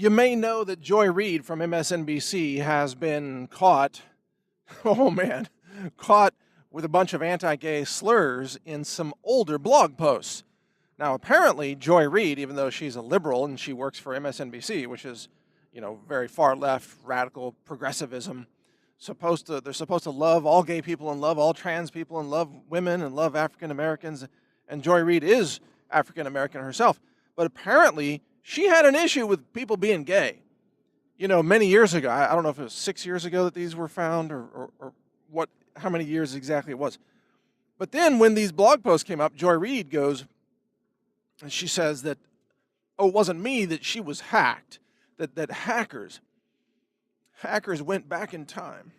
You may know that Joy Reid from MSNBC has been caught, oh man, caught with a bunch of anti-gay slurs in some older blog posts. Now, apparently, Joy Reid, even though she's a liberal and she works for MSNBC, which is, very far left, radical progressivism, they're supposed to love all gay people and love all trans people and love women and love African Americans, and Joy Reid is African American herself. But apparently, she had an issue with people being gay. Many years ago, I don't know if it was 6 years ago that these were found or how many years exactly it was. But then when these blog posts came up, Joy Reid goes, and she says that, oh, it wasn't me, that she was hacked, that hackers went back in time.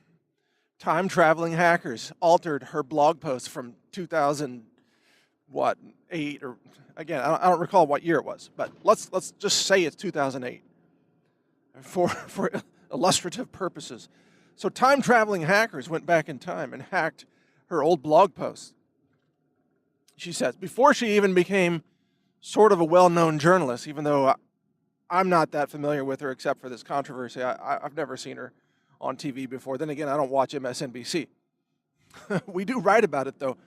Time-traveling hackers altered her blog post from 2008, or again, I don't recall what year it was, but let's just say it's 2008 for illustrative purposes. So time-traveling hackers went back in time and hacked her old blog posts. She says, before she even became sort of a well-known journalist, even though I'm not that familiar with her except for this controversy. I've never seen her on TV before. Then again, I don't watch MSNBC. We do write about it, though.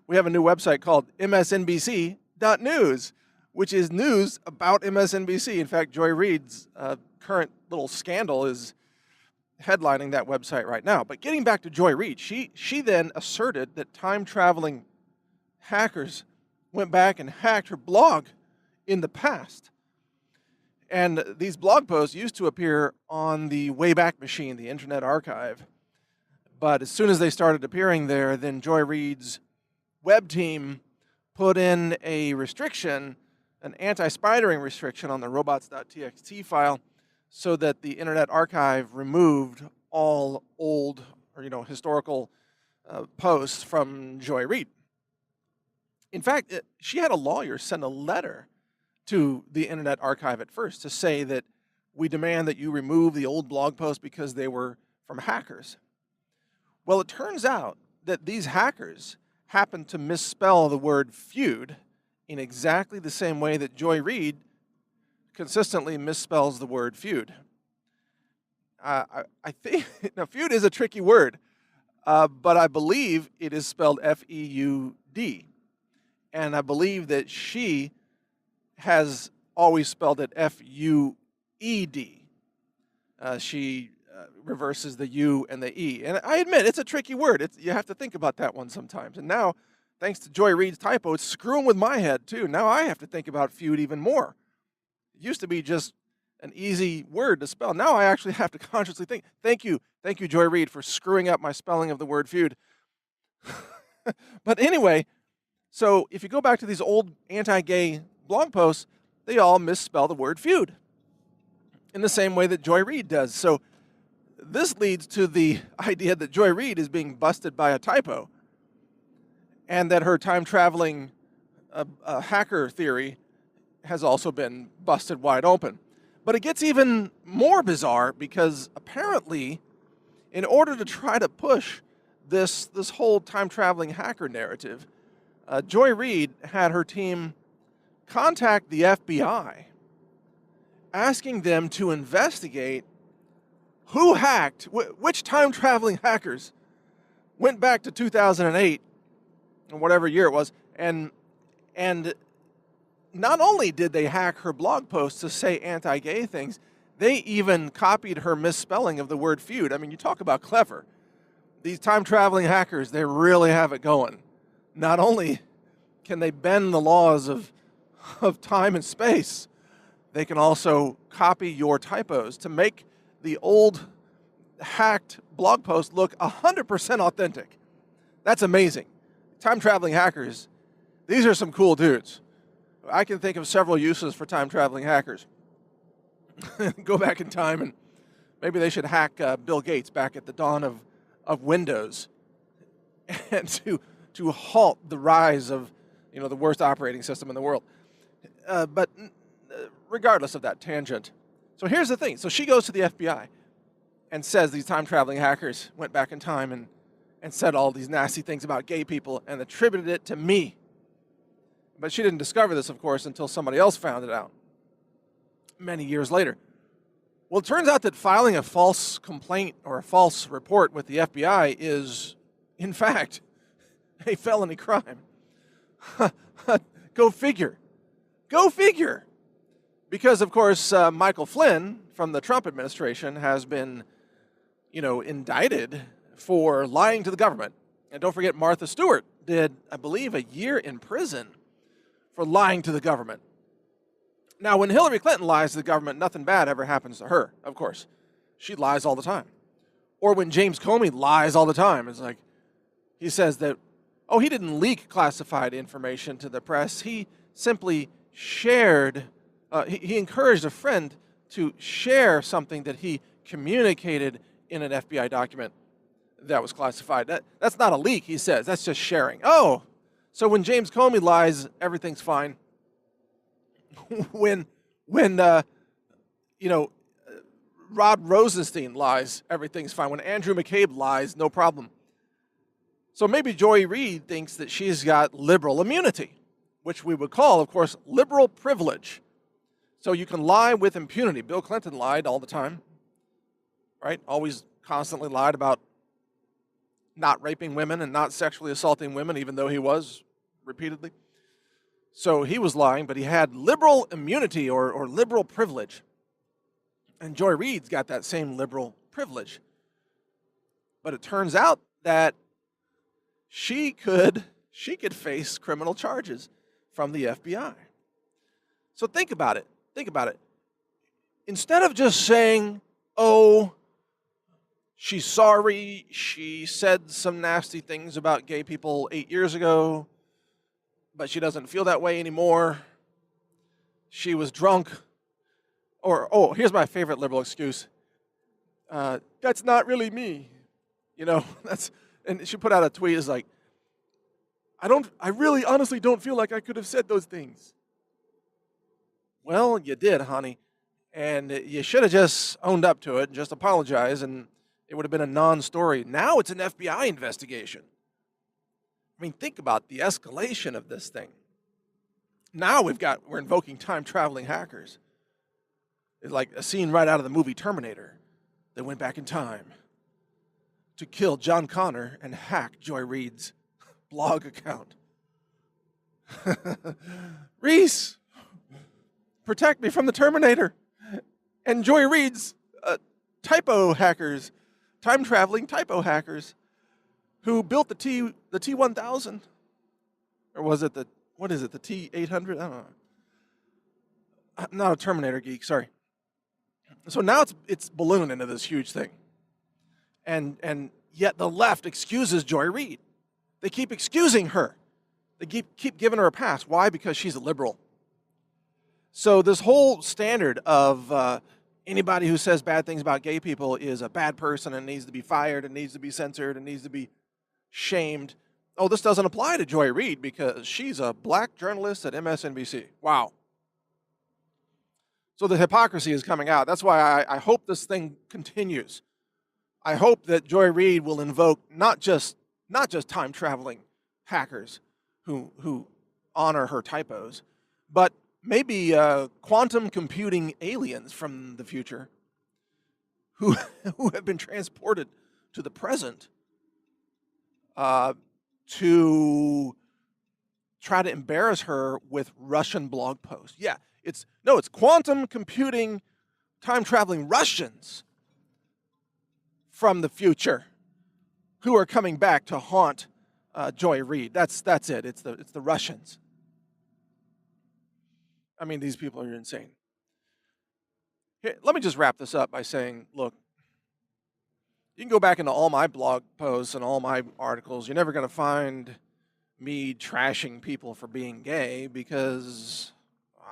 We have a new website called MSNBC.news, which is news about MSNBC. In fact, Joy Reid's current little scandal is headlining that website right now. But getting back to Joy Reid, she then asserted that time-traveling hackers went back and hacked her blog in the past. And these blog posts used to appear on the Wayback Machine, the Internet Archive. But as soon as they started appearing there, then Joy Reid's web team put in a restriction, an anti-spidering restriction on the robots.txt file, so that the Internet Archive removed all old or historical posts from Joy Reid. In fact, she had a lawyer send a letter to the Internet Archive at first to say that we demand that you remove the old blog posts because they were from hackers. Well, it turns out that these hackers happened to misspell the word feud in exactly the same way that Joy Reid consistently misspells the word feud. I think, now feud is a tricky word, but I believe it is spelled F-E-U-D. And I believe that she has always spelled it F-U-E-D. She reverses the U and the E. And I admit, it's a tricky word. You have to think about that one sometimes. And now, thanks to Joy Reid's typo, it's screwing with my head, too. Now I have to think about feud even more. It used to be just an easy word to spell. Now I actually have to consciously think. Thank you, Joy Reid, for screwing up my spelling of the word feud. But anyway, so if you go back to these old anti-gay blog posts, they all misspell the word feud in the same way that Joy Reid does. So this leads to the idea that Joy Reid is being busted by a typo and that her time-traveling hacker theory has also been busted wide open. But it gets even more bizarre because apparently, in order to try to push this whole time-traveling hacker narrative, Joy Reid had her team contact the FBI, asking them to investigate who hacked, which time-traveling hackers went back to 2008, or whatever year it was, and not only did they hack her blog posts to say anti-gay things, they even copied her misspelling of the word feud. I mean, you talk about clever. These time-traveling hackers, they really have it going. Not only can they bend the laws of time and space, they can also copy your typos to make the old hacked blog post look 100% authentic. That's amazing. Time-traveling hackers, these are some cool dudes. I can think of several uses for time-traveling hackers. Go back in time and maybe they should hack Bill Gates back at the dawn of Windows and to halt the rise of the worst operating system in the world. But regardless of that tangent, so here's the thing. So she goes to the FBI and says these time-traveling hackers went back in time and said all these nasty things about gay people and attributed it to me. But she didn't discover this, of course, until somebody else found it out many years later. Well, it turns out that filing a false complaint or a false report with the FBI is, in fact, a felony crime. Go figure. Go figure. Because, of course, Michael Flynn from the Trump administration has been, indicted for lying to the government. And don't forget, Martha Stewart did, I believe, a year in prison for lying to the government. Now, when Hillary Clinton lies to the government, nothing bad ever happens to her, of course. She lies all the time. Or when James Comey lies all the time. It's like, he says that, he didn't leak classified information to the press. He simply shared, he encouraged a friend to share something that he communicated in an FBI document that was classified. That's not a leak, he says. That's just sharing. Oh, so when James Comey lies, everything's fine. when Rod Rosenstein lies, everything's fine. When Andrew McCabe lies, no problem. So maybe Joy Reid thinks that she's got liberal immunity, which we would call, of course, liberal privilege. So you can lie with impunity. Bill Clinton lied all the time, right? Always constantly lied about not raping women and not sexually assaulting women, even though he was repeatedly. So he was lying, but he had liberal immunity or liberal privilege. And Joy Reid's got that same liberal privilege. But it turns out that she could face criminal charges from the FBI. So think about it. Think about it. Instead of just saying, she's sorry, she said some nasty things about gay people 8 years ago, but she doesn't feel that way anymore. She was drunk. Or, here's my favorite liberal excuse. That's not really me. And she put out a tweet, is like, I really honestly don't feel like I could have said those things. Well, you did, honey. And you should have just owned up to it and just apologized, and it would have been a non-story. Now it's an FBI investigation. I mean, think about the escalation of this thing. Now we're invoking time-traveling hackers. It's like a scene right out of the movie Terminator. They went back in time to kill John Connor and hack Joy Reid's blog account. Reese, protect me from the Terminator and Joy Reid's typo hackers, time-traveling typo hackers, who built the T1000, or was it the T800? I don't know. I'm not a Terminator geek, sorry. So now it's ballooned into this huge thing, and yet the left excuses Joy Reid. They keep excusing her. They keep giving her a pass. Why? Because she's a liberal. So this whole standard of anybody who says bad things about gay people is a bad person and needs to be fired and needs to be censored and needs to be shamed. Oh, this doesn't apply to Joy Reid because she's a black journalist at MSNBC. Wow. So the hypocrisy is coming out. That's why I hope this thing continues. I hope that Joy Reid will invoke not just time-traveling hackers who honor her typos, but maybe quantum computing aliens from the future who have been transported to the present to try to embarrass her with Russian blog posts. Yeah, it's quantum computing, time-traveling Russians from the future who are coming back to haunt Joy Reid. That's it. It's the Russians. I mean, these people are insane. Here, let me just wrap this up by saying, look, you can go back into all my blog posts and all my articles. You're never going to find me trashing people for being gay because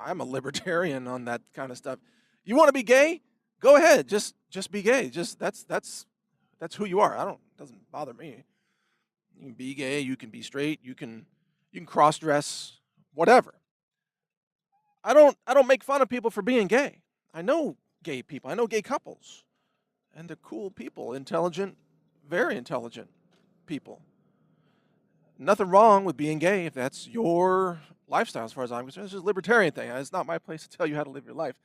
I'm a libertarian on that kind of stuff. You want to be gay? Go ahead. Just be gay. That's who you are. It doesn't bother me. You can be gay, you can be straight, you can cross-dress, whatever. I don't make fun of people for being gay. I know gay people. I know gay couples. And they're cool people, intelligent, very intelligent people. Nothing wrong with being gay if that's your lifestyle as far as I'm concerned. It's just a libertarian thing. It's not my place to tell you how to live your life.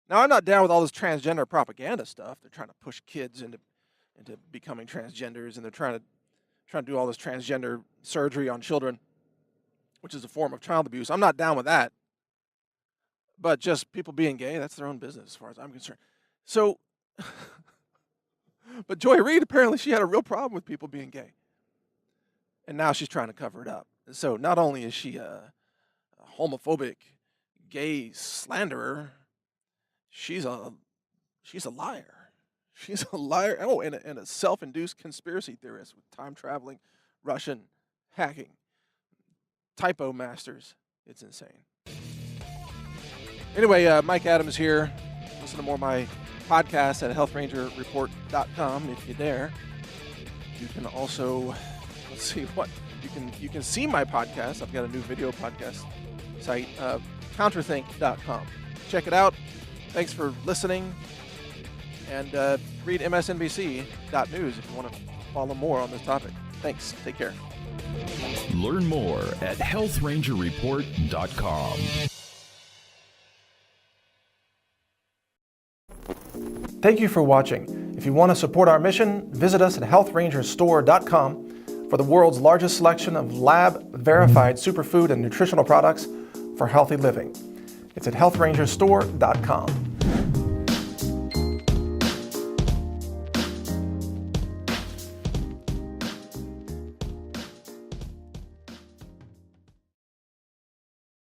Now, I'm not down with all this transgender propaganda stuff. They're trying to push kids into becoming transgenders, and they're trying to do all this transgender surgery on children, which is a form of child abuse. I'm not down with that. But just people being gay, that's their own business as far as I'm concerned. So, but Joy Reid, apparently she had a real problem with people being gay. And now she's trying to cover it up. So not only is she a homophobic, gay slanderer, she's a liar. She's a liar. Oh, and a self-induced conspiracy theorist with time-traveling, Russian hacking, typo masters. It's insane. Anyway, Mike Adams here. Listen to more of my podcasts at healthrangerreport.com if you dare. You can also, let's see what, you can see my podcast. I've got a new video podcast site, counterthink.com. Check it out. Thanks for listening. And read MSNBC.news if you want to follow more on this topic. Thanks. Take care. Learn more at healthrangerreport.com. Thank you for watching. If you want to support our mission, visit us at healthrangerstore.com for the world's largest selection of lab-verified superfood and nutritional products for healthy living. It's at healthrangerstore.com.